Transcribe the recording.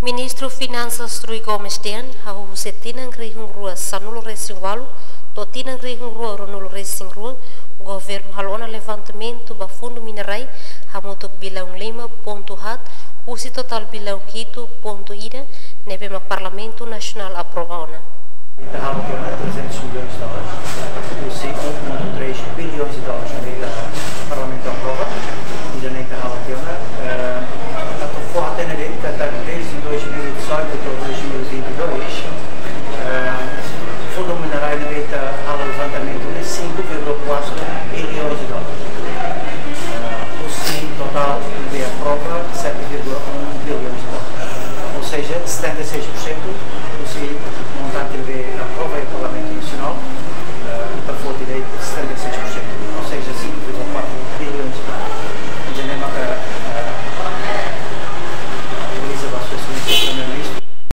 Ministro Finanças Rui Gomes Tian, hau setinang rihung rua sanul racing walu, totinang rihung rua ronul racing rua, o governo halona levantamento ba fundo minerai, hamutuk bilhão 5.hat, usi total bilhão quito ponto ida, nebe mak Parlamento Nacional aprova. Da haben wir 300 milhões de dólares. Usi 1.3 bilhões de dólares no Parlamento aprova. Ainda nem está forte na lei que está desde 2018 até 2022. O Fundo Minerário na lei está ao levantamento de 5,4 bilhões de dólares. O sim total de aprova 7,1 bilhões de dólares. Ou seja, 76%.